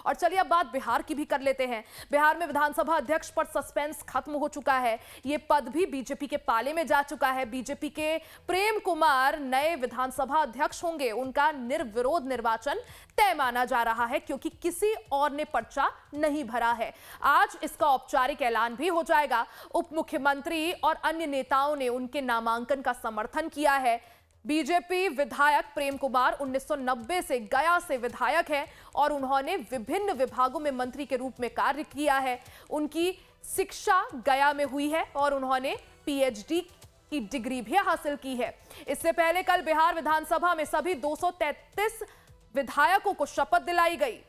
और चलिए अब बात बिहार की भी कर लेते हैं। बिहार में विधानसभा अध्यक्ष पर सस्पेंस खत्म हो चुका है। ये पद भी बीजेपी के पाले में जा चुका है। बीजेपी के प्रेम कुमार नए विधानसभा अध्यक्ष होंगे। उनका निर्विरोध निर्वाचन तय माना जा रहा है क्योंकि किसी और ने पर्चा नहीं भरा है। आज इसका औपचारिक ऐलान भी हो जाएगा। उप मुख्यमंत्री और अन्य नेताओं ने उनके नामांकन का समर्थन किया है। बीजेपी विधायक प्रेम कुमार 1990 से गया से विधायक हैं और उन्होंने विभिन्न विभागों में मंत्री के रूप में कार्य किया है। उनकी शिक्षा गया में हुई है और उन्होंने पीएचडी की डिग्री भी हासिल की है। इससे पहले कल बिहार विधानसभा में सभी 233 विधायकों को शपथ दिलाई गई।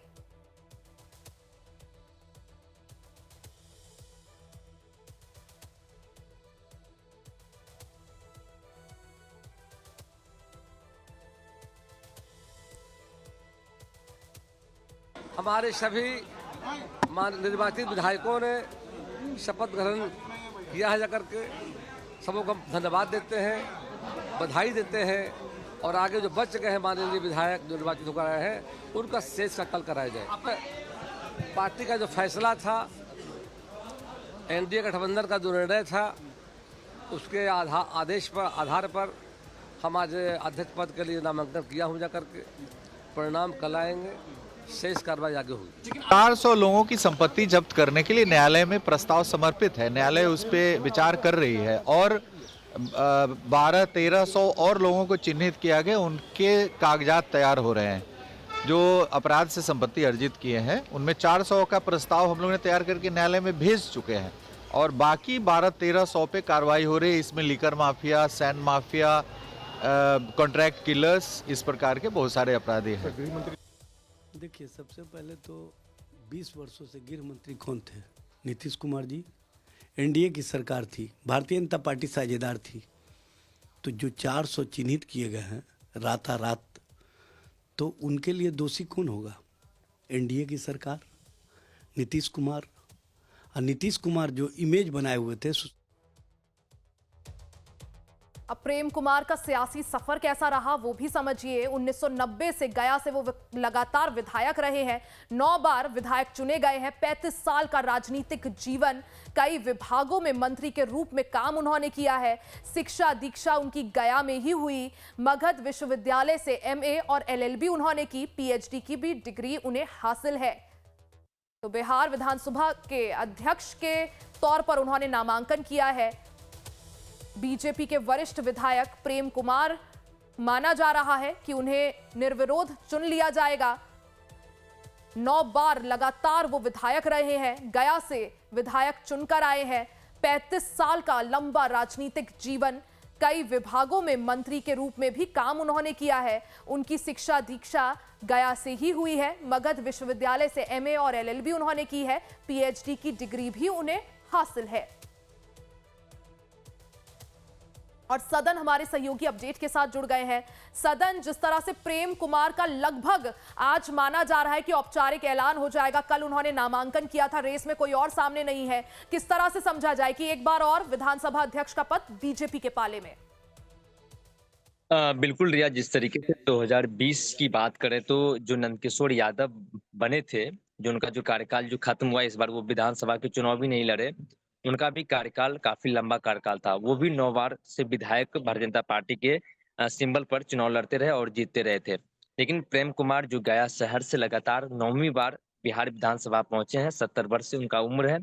हमारे सभी निर्वाचित विधायकों ने शपथ ग्रहण किया है। जाकर के सबको हम धन्यवाद देते हैं, बधाई देते हैं और आगे जो बच गए हैं माननीय विधायक जो निर्वाचित होकर आए हैं उनका शेष का कल कराया जाए। पार्टी का जो फैसला था, एनडीए गठबंधन का जो निर्णय था, उसके आधार पर हम आज अध्यक्ष पद के लिए नामांकन किया हूँ। जाकर के परिणाम कल आएंगे, शेष कार्रवाई आगे होगी। 400 लोगों की संपत्ति जब्त करने के लिए न्यायालय में प्रस्ताव समर्पित है। न्यायालय उस पर विचार कर रही है और 1200-1300 और लोगों को चिन्हित किया गया, उनके कागजात तैयार हो रहे हैं। जो अपराध से संपत्ति अर्जित किए हैं उनमें 400 का प्रस्ताव हम लोगों ने तैयार करके न्यायालय में भेज चुके हैं और बाकी 1200-1300 पे कार्रवाई हो रही है। इसमें liquor mafia, sand mafia, contract killers, इस प्रकार के बहुत सारे अपराधी हैं। देखिए, सबसे पहले तो 20 वर्षों से गृह मंत्री कौन थे? नीतीश कुमार जी। एनडीए की सरकार थी, भारतीय जनता पार्टी साझेदार थी। तो जो 400 चिन्हित किए गए हैं रात, तो उनके लिए दोषी कौन होगा? एनडीए की सरकार, नीतीश कुमार। और नीतीश कुमार जो इमेज बनाए हुए थे। अब प्रेम कुमार का सियासी सफर कैसा रहा वो भी समझिए। 1990 से गया से वो लगातार विधायक रहे हैं, 9 बार विधायक चुने गए हैं। 35 साल का राजनीतिक जीवन, कई विभागों में मंत्री के रूप में काम उन्होंने किया है। शिक्षा दीक्षा उनकी गया में ही हुई। मगध विश्वविद्यालय से एमए और एलएलबी उन्होंने की, पीएचडी की भी डिग्री उन्हें हासिल है। तो बिहार विधानसभा के अध्यक्ष के तौर पर उन्होंने नामांकन किया है। बीजेपी के वरिष्ठ विधायक प्रेम कुमार माना जा रहा है कि उन्हें निर्विरोध चुन लिया जाएगा। 9 बार लगातार वो विधायक रहे हैं, गया से विधायक चुनकर आए हैं। 35 साल का लंबा राजनीतिक जीवन, कई विभागों में मंत्री के रूप में भी काम उन्होंने किया है। उनकी शिक्षा दीक्षा गया से ही हुई है। मगध विश्वविद्यालय से एमए और एलएलबी उन्होंने की है, पीएचडी की डिग्री भी उन्हें हासिल है। और सदन हमारे सहयोगी अपडेट के साथ जुड़ गए हैं। सदन, जिस तरह से प्रेम कुमार का लगभग आज माना जा रहा है कि औपचारिक ऐलान हो जाएगा, कल उन्होंने नामांकन किया था, रेस में कोई और सामने नहीं है, किस तरह से समझा जाए कि एक बार और विधानसभा अध्यक्ष का पद बीजेपी के पाले में? बिल्कुल रिया, जिस तरीके से 2020 की बात करें तो जो नंदकिशोर यादव बने थे, जो उनका जो कार्यकाल जो खत्म हुआ, इस बार वो विधानसभा के चुनाव भी नहीं लड़े। उनका भी कार्यकाल काफी लंबा कार्यकाल था। वो भी 9 बार से विधायक भारतीय जनता पार्टी के सिंबल पर चुनाव लड़ते रहे और जीतते रहे थे। लेकिन प्रेम कुमार जो गया शहर से लगातार 9वीं बार बिहार विधानसभा पहुंचे हैं, 70 वर्ष से उनका उम्र है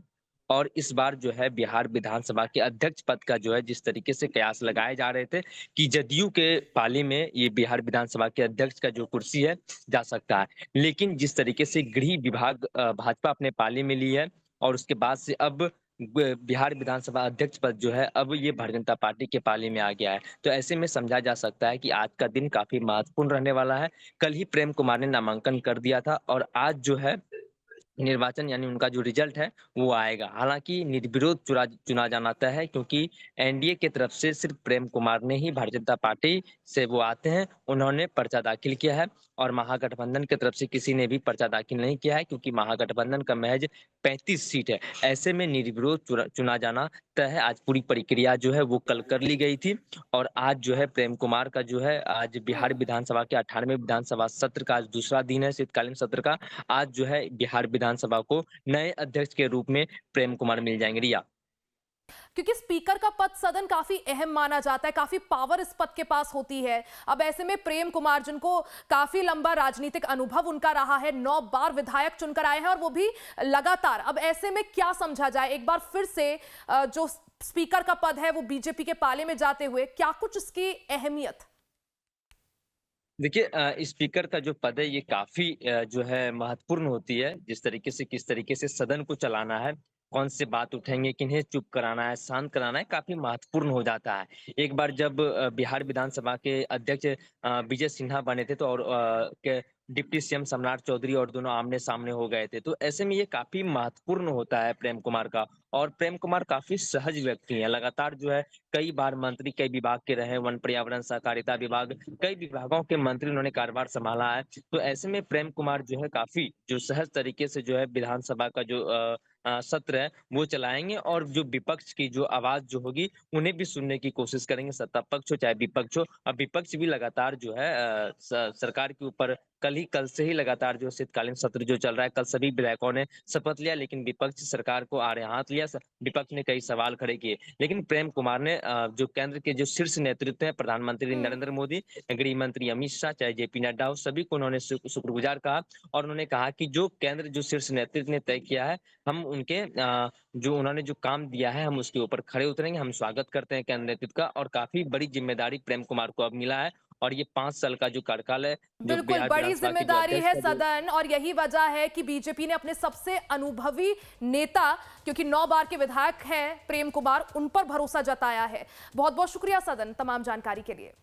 और इस बार जो है बिहार विधानसभा के अध्यक्ष पद का जो है जिस तरीके से कयास लगाए जा रहे थे कि जदयू के पाले में ये बिहार विधानसभा के अध्यक्ष का जो कुर्सी है जा सकता है, लेकिन जिस तरीके से गृह विभाग भाजपा अपने पाले में ली है और उसके बाद से अब बिहार विधानसभा अध्यक्ष पद जो है अब ये भारतीय जनता पार्टी के पाले में आ गया है। तो ऐसे में समझा जा सकता है कि आज का दिन काफी महत्वपूर्ण रहने वाला है। कल ही प्रेम कुमार ने नामांकन कर दिया था और आज जो है निर्वाचन यानी उनका जो रिजल्ट है वो आएगा। हालांकि निर्विरोध चुना जाना तय है, क्योंकि एनडीए की तरफ से सिर्फ प्रेम कुमार ने ही भारतीय जनता पार्टी से वो आते हैं, उन्होंने पर्चा दाखिल किया है और महागठबंधन की तरफ से किसी ने भी पर्चा दाखिल नहीं किया है, क्योंकि महागठबंधन का महज 35 सीट है। ऐसे में निर्विरोध चुना जाना तय है। आज पूरी प्रक्रिया जो है वो कल कर ली गई थी और आज जो है प्रेम कुमार का जो है आज बिहार विधानसभा के 98वें विधानसभा सत्र का आज दूसरा दिन है, शीतकालीन सत्र का। आज जो है बिहार विधानसभा को नए अध्यक्ष के रूप में प्रेम कुमार मिल जाएंगे। रिया, क्योंकि स्पीकर का पद सदन काफी अहम माना जाता है, काफी पावर इस पद के पास होती है। अब ऐसे में प्रेम कुमार, जिनको काफी लंबा राजनीतिक अनुभव उनका रहा है, 9 बार विधायक चुनकर आए हैं और वो भी लगातार, अब ऐसे में क्या समझा जाए, एक बार फिर से जो स्पीकर का पद है वो बीजेपी के पाले में जाते हुए, क्या कुछ इसकी अहमियत? देखिए, स्पीकर का जो पद है ये काफी जो है महत्वपूर्ण होती है। जिस तरीके से किस तरीके से सदन को चलाना है, कौन से बात उठेंगे, किन्हें चुप कराना है, शांत कराना है, काफी महत्वपूर्ण हो जाता है। एक बार जब बिहार विधानसभा के अध्यक्ष विजय सिन्हा बने थे तो और डिप्टी सीएम सम्राट चौधरी और दोनों आमने सामने हो गए थे, तो ऐसे में ये काफी महत्वपूर्ण होता है प्रेम कुमार का। और प्रेम कुमार काफी सहज व्यक्ति हैं, लगातार जो है कई बार मंत्री कई विभाग के रहे, वन पर्यावरण सहकारिता विभाग, कई विभागों के मंत्री उन्होंने कार्यभार संभाला है। तो ऐसे में प्रेम कुमार जो है काफी जो सहज तरीके से जो है विधानसभा का जो सत्र है वो चलाएंगे और जो विपक्ष की जो आवाज जो होगी उन्हें भी सुनने की कोशिश करेंगे, सत्ता पक्ष हो चाहे विपक्ष हो। अब विपक्ष भी लगातार जो है सरकार के ऊपर कल से ही लगातार जो शीतकालीन सत्र जो चल रहा है, कल सभी विधायकों ने शपथ लिया, लेकिन विपक्ष सरकार को आड़े हाथ लिया। विपक्ष ने कई सवाल खड़े किए, लेकिन प्रेम कुमार ने जो केंद्र के जो शीर्ष नेतृत्व है, प्रधानमंत्री नरेंद्र मोदी, गृह मंत्री अमित शाह, चाहे जेपी नड्डा हो, सभी को उन्होंने शुक्रगुजार कहा और उन्होंने कहा कि जो केंद्र जो शीर्ष नेतृत्व ने तय किया है, हम उनके जो उन्होंने जो काम दिया है हम उसके ऊपर खड़े उतरेंगे। हम स्वागत करते हैं केंद्र नेतृत्व का और काफी बड़ी जिम्मेदारी प्रेम कुमार को अब मिला है और ये 5 साल का जो कार्यकाल है, जो बिल्कुल बिहार बड़ी विधानसभा के जो जिम्मेदारी है अध्यक्ष सदन, और यही वजह है कि बीजेपी ने अपने सबसे अनुभवी नेता, क्योंकि 9 बार के विधायक हैं प्रेम कुमार, उन पर भरोसा जताया है। बहुत बहुत शुक्रिया सदन तमाम जानकारी के लिए।